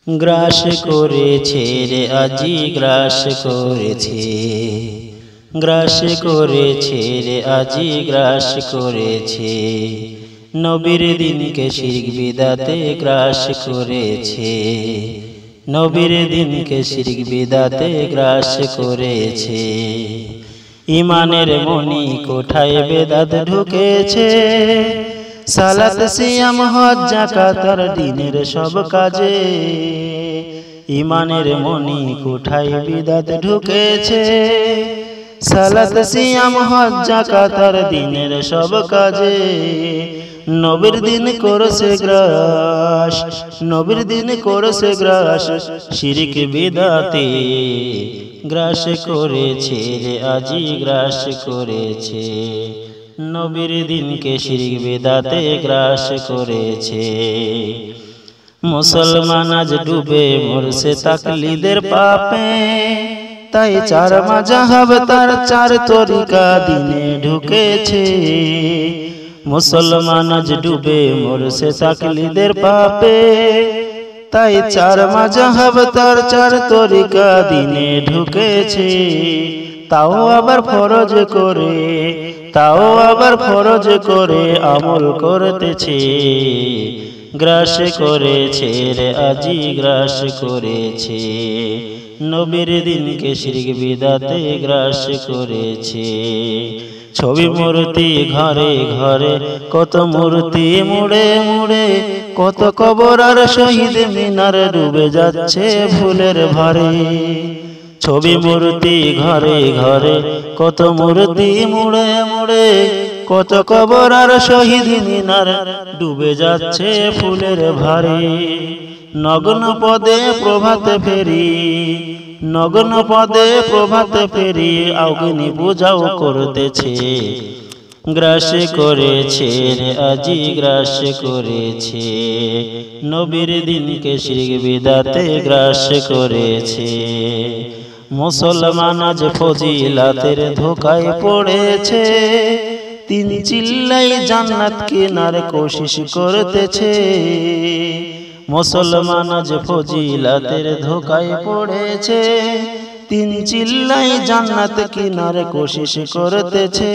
গ্রাস করেছে রে আজি গ্রাস করেছে, গ্রাস করেছে রে আজি গ্রাস করেছে। নবীর দিনকে শিরক বিদাতে গ্রাস করেছে, নবীর দিনকে শিরক বিদাতে গ্রাস করেছে। ইমানের মনি কোঠায় বেদাত ঢুকেছে, সালাত সিয়াম হজ যাকাত আর দ্বীনের সব কাজে। ইমানের মনি কোঠায় বিদাত ঢুকেছে, সালাত সিয়াম হজ যাকাত আর দ্বীনের সব কাজে। নবীর দিন করছে গ্রাস, নবীর দিন করছে গ্রাস, শিরক বিদাতে গ্রাস করেছে রে আজি গ্রাস করেছে। নবীর দিনকে শিরক বিদাতে গ্রাস করেছে। মুসলমান আজ ডুবে মরছে তাকলিদের পাপে, তাই চার মাযহাব তার চার তরিকা দিনে ঢুকেছে। মুসলমান আজ ডুবে মরছে তাকলিদের পাপে, তাই চার মাযহাব তার চার তরিকা দিনে ঢুকেছে। তাও আবার ফরজ করে, তাও আবার ফরজ করে আমল করতেছে। গ্রাস করেছে রে আজি গ্রাস করেছে, নবীর দিনকে শিরক বিদাতে গ্রাস করেছে। ছবি মূর্তি ঘরে ঘরে, কত মূর্তি মুড়ে মুড়ে, কত কবর আর শহীদ মিনার ডুবে যাচ্ছে ফুলের ভারে। ছবি মূর্তি ঘরে ঘরে, কত মূর্তি মুড়ে মুড়ে, কত কবর আর শহীদ মিনার ডুবে যাচ্ছে ফুলের ভারে। নগ্ন পদে প্রভাতে ফেরি, নগ্ন পদে প্রভাতে ফেরি, অগ্নি পূজাও করতেছে। গ্রাস করেছে রে আজি গ্রাস করেছে, নবীর দিনকে শিরক বিদাতে গ্রাস করেছে। মুসলমান আজ ফজিলাতের ধোকায় পড়েছে, তিন চিল্লাই জান্নাত কেনার কোশিশ করতেছে। মুসলমান আজ ফজিলাতের ধোকায় পড়েছে, তিন চিল্লাই জান্নাত কেনার কোশিশ করতেছে।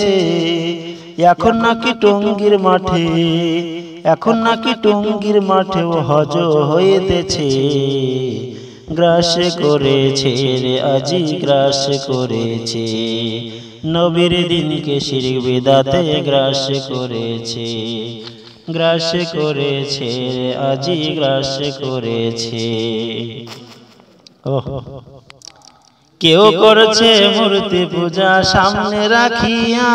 এখন নাকি টঙ্গীর মাঠে, এখন নাকি টঙ্গীর মাঠেও হজ হইতেছে। গ্রাস করেছে রে আজি গ্রাস করেছে, নবীর দিনকে শিরক বিদাতে গ্রাস করেছে। গ্রাস করেছে রে আজি গ্রাস করেছে। কেউ করছে মূর্তি পূজা সামনে রাখিয়া,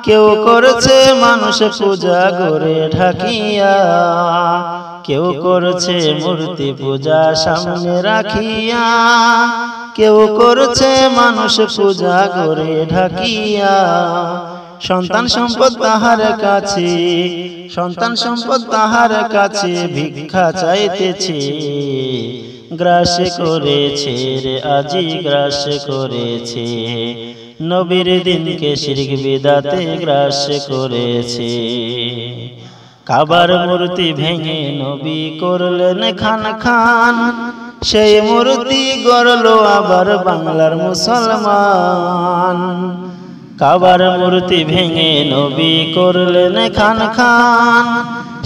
কেউ করছে মানুষ পূজা করে ঢাকিয়া। কেউ করছে মূর্তি পূজা সামনে রাখিয়া, কেউ করছে মানুষ পূজা করে ঢাকিয়া। সন্তান সম্পদ তাহার কাছে, সন্তান সম্পদ তাহার কাছে ভিক্ষা চাইতেছে। গ্রাস করেছে রে আজি গ্রাস করেছে, নবীর দিনকে শিরক বিদাতে গ্রাস করেছে। কাবার মূর্তি ভেঙে নবী করলেন খান খান, সেই মূর্তি গড়ল আবার বাংলার মুসলমান। কাবার মূর্তি ভেঙে নবী করলেন খান খান,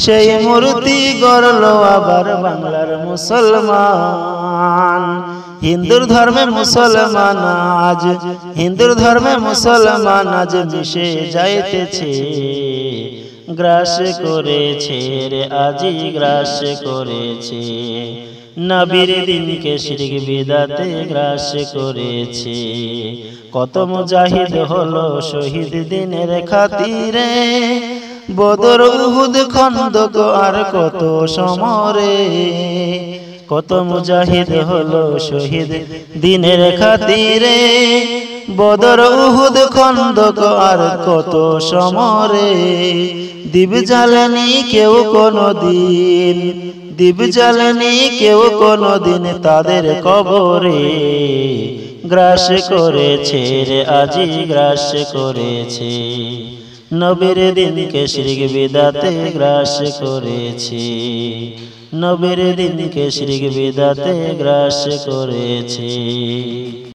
সেই মূর্তি গড়ল আবার বাংলার মুসলমান। হিন্দুর ধর্মে মুসলমান আজ, হিন্দুর ধর্মে মুসলমান আজ মিশে যাইতেছে। গ্রাস করেছে রে আজি গ্রাস করেছে, নবীর দিনকে শিরক বিদাতে গ্রাস করেছে। কত মুজাহিদ হলো শহীদ দিনের খাতিরে, বদর উহুদ খন্দক আর কত সমরে। কত মুজাহিদ হলো শহীদ দিনের খাতিরে, বদর উহুদ খন্দক আর কত সমরে। দিব জ্বালানি কেউ কোনদিন, দিব জ্বালানি কেউ কোনদিন তাদের কবরে। গ্রাস করেছে রে আজি গ্রাস করেছে, নবীর দিনকে শিরক বিদাতে গ্রাস করেছে। নবীর দিনকে শিরক বিদআতে গ্রাস করেছে।